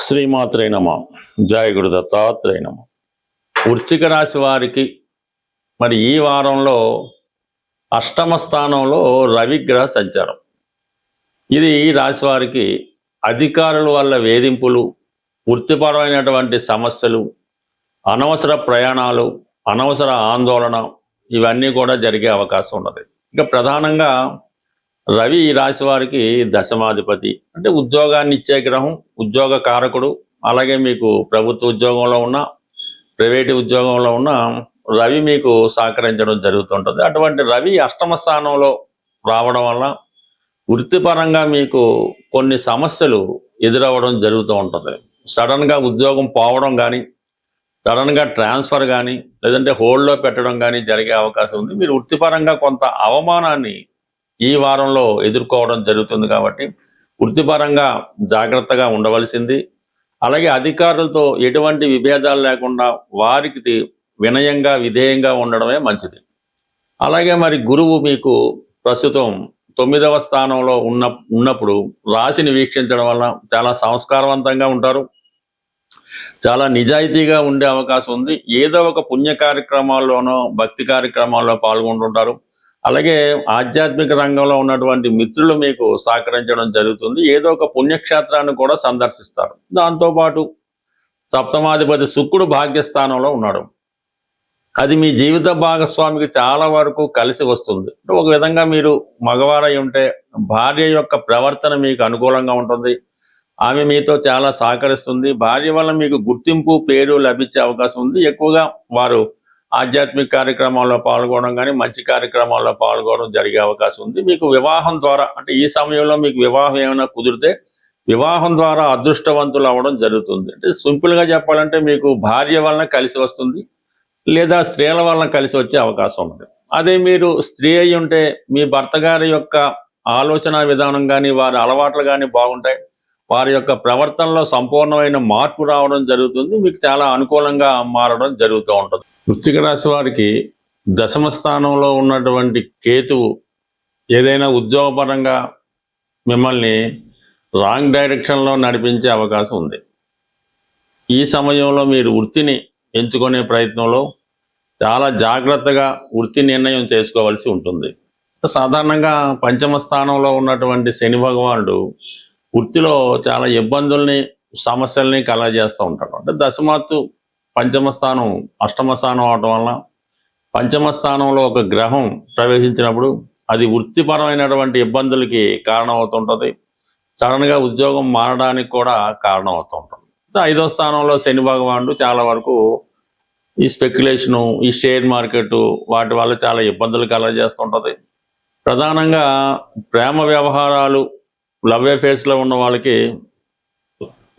శ్రీమాత్రే నమ. జయ గురు దత్తాత్రేయ నమ. వృశ్చిక రాశి వారికి మరి ఈ వారంలో అష్టమ స్థానంలో రవిగ్రహ సంచారం. ఇది ఈ రాశి వారికి అధికారుల వల్ల వేధింపులు, వృత్తిపరమైనటువంటి సమస్యలు, అనవసర ప్రయాణాలు, అనవసర ఆందోళన ఇవన్నీ కూడా జరిగే అవకాశం ఉన్నది. ఇక ప్రధానంగా రవి ఈ రాశి వారికి దశమాధిపతి, అంటే ఉద్యోగాన్ని ఇచ్చే గ్రహం, ఉద్యోగ కారకుడు. అలాగే మీకు ప్రభుత్వ ఉద్యోగంలో ఉన్న, ప్రైవేటు ఉద్యోగంలో ఉన్న రవి మీకు సహకరించడం జరుగుతుంటుంది. అటువంటి రవి అష్టమ స్థానంలో రావడం వల్ల వృత్తిపరంగా మీకు కొన్ని సమస్యలు ఎదురవ్వడం జరుగుతూ ఉంటుంది. సడన్గా ఉద్యోగం పోవడం కానీ, సడన్గా ట్రాన్స్ఫర్ కానీ, లేదంటే హోల్డ్లో పెట్టడం కానీ జరిగే అవకాశం ఉంది. మీరు వృత్తిపరంగా కొంత అవమానాన్ని ఈ వారంలో ఎదుర్కోవడం జరుగుతుంది. కాబట్టి వృత్తిపరంగా జాగ్రత్తగా ఉండవలసింది. అలాగే అధికారులతో ఎటువంటి విభేదాలు లేకుండా వారికి వినయంగా, విధేయంగా ఉండడమే మంచిది. అలాగే మరి గురువు మీకు ప్రస్తుతం 9వ స్థానంలో ఉన్నప్పుడు రాశిని వీక్షించడం వల్ల చాలా సంస్కారవంతంగా ఉంటారు, చాలా నిజాయితీగా ఉండే అవకాశం ఉంది. ఏదో ఒక పుణ్య కార్యక్రమాల్లోనో, భక్తి కార్యక్రమాల్లో పాల్గొంటుంటారు. అలాగే ఆధ్యాత్మిక రంగంలో ఉన్నటువంటి మిత్రులు మీకు సహకరించడం జరుగుతుంది. ఏదో ఒక పుణ్యక్షేత్రాన్ని కూడా సందర్శిస్తారు. దాంతోపాటు సప్తమాధిపతి శుక్రుడు భాగ్యస్థానంలో ఉన్నాడు. అది మీ జీవిత భాగస్వామికి చాలా వరకు కలిసి వస్తుంది. ఒక విధంగా మీరు మగవారై ఉంటే భార్య యొక్క ప్రవర్తన మీకు అనుకూలంగా ఉంటుంది. ఆమె మీతో చాలా సహకరిస్తుంది. భార్య వల్ల మీకు గుర్తింపు, పేరు లభించే అవకాశం ఉంది. ఎక్కువగా వారు ఆధ్యాత్మిక కార్యక్రమాల్లో పాల్గొనడం కానీ, మంచి కార్యక్రమాల్లో పాల్గొనడం జరిగే అవకాశం ఉంది. మీకు వివాహం ద్వారా, అంటే ఈ సమయంలో మీకు వివాహం ఏమైనా కుదిరితే వివాహం ద్వారా అదృష్టవంతులు అవ్వడం జరుగుతుంది. అంటే సింపుల్గా చెప్పాలంటే మీకు భార్య వలన కలిసి వస్తుంది, లేదా స్త్రీల వలన కలిసి వచ్చే అవకాశం ఉంది. అదే మీరు స్త్రీ అయి ఉంటే మీ భర్త గారి యొక్క ఆలోచన విధానం కానీ, వారి అలవాట్లు కానీ బాగుంటాయి. వారి యొక్క ప్రవర్తనలో సంపూర్ణమైన మార్పు రావడం జరుగుతుంది. మీకు చాలా అనుకూలంగా మారడం జరుగుతూ ఉంటుంది. వృశ్చిక రాశి వారికి దశమ స్థానంలో ఉన్నటువంటి కేతువు ఏదైనా ఉద్యోగపరంగా మిమ్మల్ని రాంగ్ డైరెక్షన్లో నడిపించే అవకాశం ఉంది. ఈ సమయంలో మీరు వృత్తిని ఎంచుకునే ప్రయత్నంలో చాలా జాగ్రత్తగా వృత్తి నిర్ణయం చేసుకోవాల్సి ఉంటుంది. సాధారణంగా పంచమ స్థానంలో ఉన్నటువంటి శని భగవానుడు వృత్తిలో చాలా ఇబ్బందుల్ని, సమస్యల్ని కలగజేస్తూ ఉంటాడు. అంటే దశమాత్తు పంచమ స్థానం అష్టమ స్థానం అవటం వల్ల పంచమ స్థానంలో ఒక గ్రహం ప్రవేశించినప్పుడు అది వృత్తిపరమైనటువంటి ఇబ్బందులకి కారణమవుతుంటుంది. సడన్గా ఉద్యోగం మారడానికి కూడా కారణమవుతూ ఉంటుంది. 5వ స్థానంలో శని భగవానుడు చాలా వరకు ఈ స్పెక్యులేషను, ఈ షేర్ మార్కెట్ వాటి వల్ల చాలా ఇబ్బందులు కలగజేస్తుంటుంది. ప్రధానంగా ప్రేమ వ్యవహారాలు, లవ్ అఫేర్స్లో ఉన్న వాళ్ళకి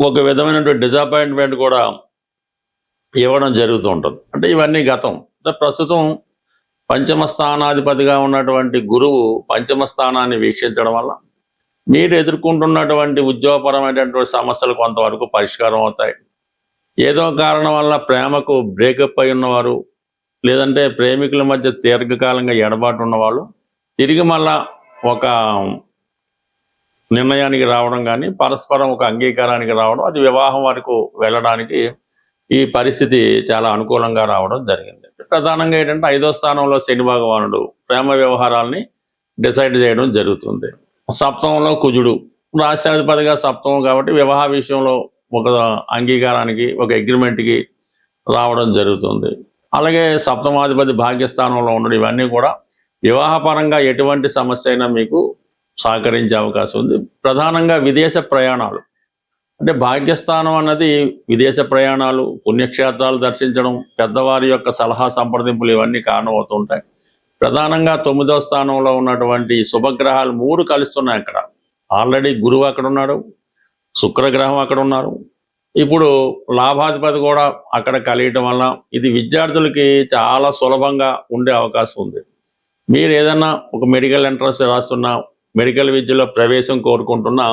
ఒక విధమైనటువంటి డిసప్పాయింట్మెంట్ కూడా ఇవ్వడం జరుగుతూ ఉంటుంది. అంటే ఇవన్నీ గతం. ప్రస్తుతం పంచమ స్థానాధిపతిగా ఉన్నటువంటి గురువు పంచమ స్థానాన్ని వీక్షించడం వల్ల మీరు ఎదుర్కొంటున్నటువంటి ఉద్యోగపరమైనటువంటి సమస్యలు కొంతవరకు పరిష్కారం అవుతాయి. ఏదో కారణం వల్ల ప్రేమకు బ్రేకప్ అయి ఉన్నవారు, లేదంటే ప్రేమికుల మధ్య దీర్ఘకాలంగా ఎడబాటు ఉన్నవాళ్ళు తిరిగి మళ్ళా ఒక నిర్ణయానికి రావడం కానీ, పరస్పరం ఒక అంగీకారానికి రావడం, అది వివాహం వరకు వెళ్ళడానికి ఈ పరిస్థితి చాలా అనుకూలంగా రావడం జరిగింది. ప్రధానంగా ఏంటంటే 5వ స్థానంలో శని భగవానుడు ప్రేమ వ్యవహారాలని డిసైడ్ చేయడం జరుగుతుంది. సప్తమంలో కుజుడు రాష్ట్రాధిపతిగా సప్తమం కాబట్టి వివాహ విషయంలో ఒక అంగీకారానికి, ఒక అగ్రిమెంట్కి రావడం జరుగుతుంది. అలాగే సప్తమాధిపతి భాగ్యస్థానంలో ఉండడం, ఇవన్నీ కూడా వివాహపరంగా ఎటువంటి సమస్య అయినా మీకు సహకరించే అవకాశం ఉంది. ప్రధానంగా విదేశ ప్రయాణాలు, అంటే భాగ్యస్థానం అన్నది విదేశ ప్రయాణాలు, పుణ్యక్షేత్రాలు దర్శించడం, పెద్దవారి యొక్క సలహా సంప్రదింపులు ఇవన్నీ కారణమవుతుంటాయి. ప్రధానంగా 9వ స్థానంలో ఉన్నటువంటి శుభగ్రహాలు 3 కలుస్తున్నాయి. అక్కడ ఆల్రెడీ గురువు అక్కడ ఉన్నాడు, శుక్రగ్రహం అక్కడ ఉన్నారు, ఇప్పుడు లాభాధిపతి కూడా అక్కడ కలియటం వల్ల ఇది విద్యార్థులకి చాలా సులభంగా ఉండే అవకాశం ఉంది. మీరు ఏదన్నా ఒక మెడికల్ ఎంట్రన్స్ రాస్తున్నా, మెడికల్ విద్యలో ప్రవేశం కోరుకుంటున్నా,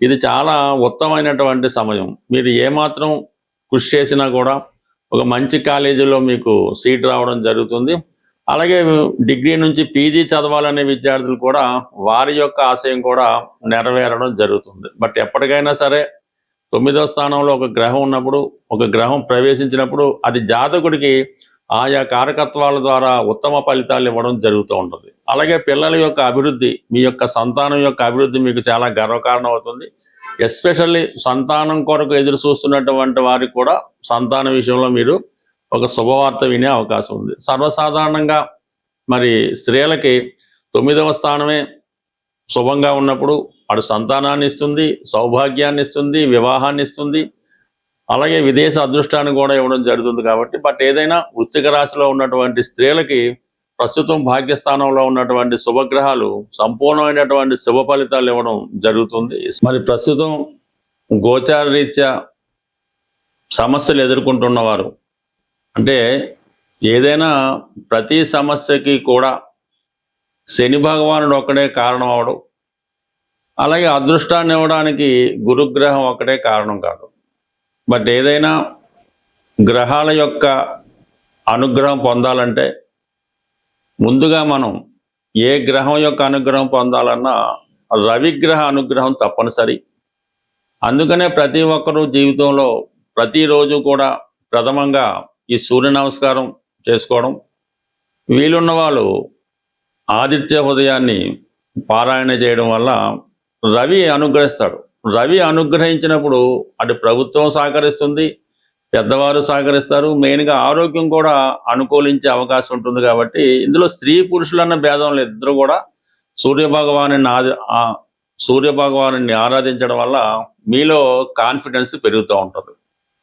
ఇది చాలా ఉత్తమమైనటువంటి సమయం. మీరు ఏమాత్రం కృషి చేసినా కూడా ఒక మంచి కాలేజీలో మీకు సీట్ రావడం జరుగుతుంది. అలాగే డిగ్రీ నుంచి పీజీ చదవాలనే విద్యార్థులు కూడా వారి యొక్క ఆశయం కూడా నెరవేరడం జరుగుతుంది. బట్ ఎప్పటికైనా సరే 9వ స్థానంలో ఒక గ్రహం ఉన్నప్పుడు, ఒక గ్రహం ప్రవేశించినప్పుడు అది జాతకుడికి ఆయా కారకత్వాల ద్వారా ఉత్తమ ఫలితాలు ఇవ్వడం జరుగుతూ ఉంటుంది. అలాగే పిల్లల యొక్క అభివృద్ధి, మీ యొక్క సంతానం యొక్క అభివృద్ధి మీకు చాలా గర్వకారణం అవుతుంది. ఎస్పెషల్లీ సంతానం కొరకు ఎదురు చూస్తున్నటువంటి వారికి కూడా సంతాన విషయంలో మీరు ఒక శుభవార్త వినే అవకాశం ఉంది. సర్వసాధారణంగా మరి స్త్రీలకి 9వ స్థానమే శుభంగా ఉన్నప్పుడు అటు సంతానాన్ని ఇస్తుంది, సౌభాగ్యాన్ని ఇస్తుంది, వివాహాన్ని ఇస్తుంది, అలాగే విదేశ అదృష్టాన్ని కూడా ఇవ్వడం జరుగుతుంది. కాబట్టి బట్ ఏదైనా వృశ్చిక రాశిలో ఉన్నటువంటి స్త్రీలకి ప్రస్తుతం భాగ్యస్థానంలో ఉన్నటువంటి శుభగ్రహాలు సంపూర్ణమైనటువంటి శుభ ఫలితాలు ఇవ్వడం జరుగుతుంది. మరి ప్రస్తుతం గోచార రీత్యా సమస్యలు ఎదుర్కొంటున్నవారు, అంటే ఏదైనా ప్రతి సమస్యకి కూడా శని భగవానుడు ఒక్కడే కారణం అవడం, అలాగే అదృష్టాన్ని ఇవ్వడానికి గురుగ్రహం ఒక్కటే కారణం కాదు. బట్ ఏదైనా గ్రహాల యొక్క అనుగ్రహం పొందాలంటే ముందుగా మనం ఏ గ్రహం యొక్క అనుగ్రహం పొందాలన్నా రవిగ్రహ అనుగ్రహం తప్పనిసరి. అందుకనే ప్రతి ఒక్కరూ జీవితంలో ప్రతిరోజు కూడా ప్రథమంగా ఈ సూర్య నమస్కారం చేసుకోవడం, వీలున్న వాళ్ళు ఆదిత్య హృదయాన్ని పారాయణ చేయడం వల్ల రవి అనుగ్రహిస్తాడు. రవి అనుగ్రహించినప్పుడు అటు ప్రభుత్వం సహకరిస్తుంది, పెద్దవారు సహకరిస్తారు, మెయిన్గా ఆరోగ్యం కూడా అనుకూలించే అవకాశం ఉంటుంది. కాబట్టి ఇందులో స్త్రీ పురుషులన్న భేదం లేదు, ఇద్దరు కూడా సూర్య భగవాను ఆరాధించడం వల్ల మీలో కాన్ఫిడెన్స్ పెరుగుతూ ఉంటుంది.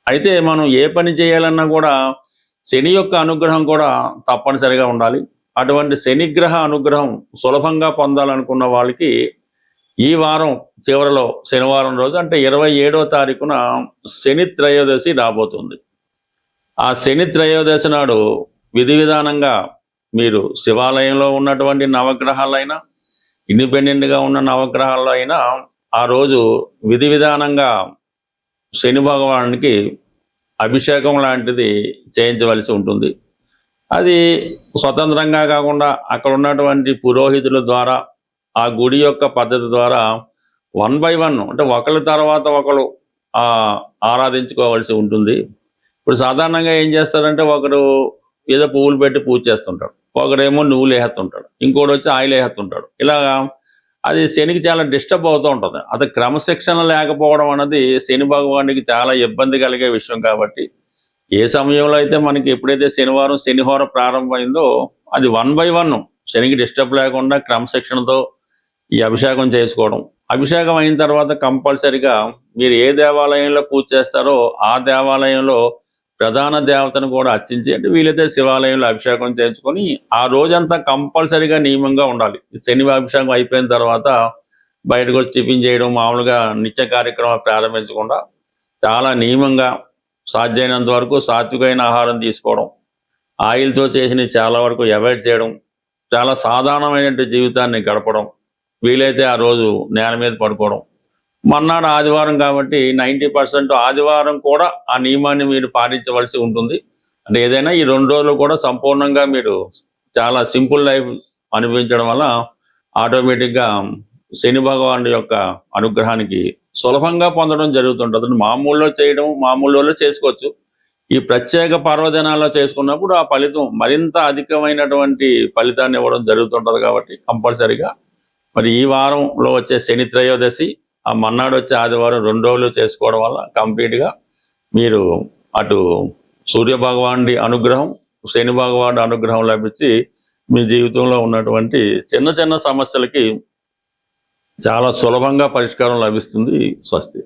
అయితే మనం ఏ పని చేయాలన్నా కూడా శని యొక్క అనుగ్రహం కూడా తప్పనిసరిగా ఉండాలి. అటువంటి శనిగ్రహ అనుగ్రహం సులభంగా పొందాలనుకున్న వాళ్ళకి ఈ వారం చివరిలో శనివారం రోజు అంటే 27వ తారీఖున శని త్రయోదశి రాబోతుంది. ఆ శని త్రయోదశి నాడు విధి విధానంగా మీరు శివాలయంలో ఉన్నటువంటి నవగ్రహాలైనా, ఇండిపెండెంట్గా ఉన్న నవగ్రహాల్లో అయినా ఆ రోజు విధి విధానంగా శని భగవానునికి అభిషేకం లాంటిది చేయించవలసి ఉంటుంది. అది స్వతంత్రంగా కాకుండా అక్కడ ఉన్నటువంటి పురోహితుల ద్వారా, ఆ గుడి యొక్క పద్ధతి ద్వారా 1 by 1 అంటే ఒకరి తర్వాత ఒకరు ఆరాధించుకోవాల్సి ఉంటుంది. ఇప్పుడు సాధారణంగా ఏం చేస్తారంటే ఒకరు ఏదో పువ్వులు పెట్టి పూజ చేస్తుంటాడు, ఒకడేమో నువ్వులు వేస్తుంటాడు, ఇంకోటి వచ్చి ఆయిల్ వేస్తుంటాడు. ఇలాగా అది శనికి చాలా డిస్టర్బ్ అవుతూ ఉంటుంది. అది క్రమశిక్షణ లేకపోవడం అన్నది శని భగవానికి చాలా ఇబ్బంది కలిగే విషయం. కాబట్టి ఏ సమయంలో అయితే మనకి ఎప్పుడైతే శనివారం శనిహోర ప్రారంభమైందో అది 1 by 1 శనికి డిస్టర్బ్ లేకుండా క్రమశిక్షణతో ఈ అభిషేకం చేసుకోవడం. అభిషేకం అయిన తర్వాత కంపల్సరిగా మీరు ఏ దేవాలయంలో పూజ చేస్తారో ఆ దేవాలయంలో ప్రధాన దేవతను కూడా అర్చించి, అంటే వీలైతే శివాలయంలో అభిషేకం చేయించుకొని ఆ రోజంతా కంపల్సరిగా నియమంగా ఉండాలి. శని అభిషేకం అయిపోయిన తర్వాత బయటకు వచ్చి టిఫిన్ చేయడం, మామూలుగా నిత్య కార్యక్రమాలు ప్రారంభించకుండా చాలా నియమంగా సాధ్యమైనంత వరకు సాత్వికమైన ఆహారం తీసుకోవడం, ఆయిల్తో చేసిన చాలా వరకు అవాయిడ్ చేయడం, చాలా సాధారణమైన జీవితాన్ని గడపడం, వీలైతే ఆ రోజు నేల మీద పడుకోవడం. మర్నాడు ఆదివారం కాబట్టి 90% ఆదివారం కూడా ఆ నియమాన్ని మీరు పాటించవలసి ఉంటుంది. అంటే ఏదైనా ఈ 2 రోజులు కూడా సంపూర్ణంగా మీరు చాలా సింపుల్ లైఫ్ అనుభవించడం వల్ల ఆటోమేటిక్గా శని భగవానుడి యొక్క అనుగ్రహానికి సులభంగా పొందడం జరుగుతుంటుంది. మామూలులో చేసుకోవచ్చు. ఈ ప్రత్యేక పర్వదినాల్లో చేసుకున్నప్పుడు ఆ ఫలితం మరింత అధికమైనటువంటి ఫలితాన్ని ఇవ్వడం జరుగుతుంటుంది. కాబట్టి కంపల్సరిగా మరి ఈ వారంలో వచ్చే శని త్రయోదశి, ఆ మన్నాడు వచ్చే ఆదివారం 2 రోజులు చేసుకోవడం వల్ల కంప్లీట్గా మీరు అటు సూర్య భగవానుడి అనుగ్రహం, శని భగవానుడి అనుగ్రహం లభించి మీ జీవితంలో ఉన్నటువంటి చిన్న చిన్న సమస్యలకి చాలా సులభంగా పరిష్కారం లభిస్తుంది. స్వస్తి.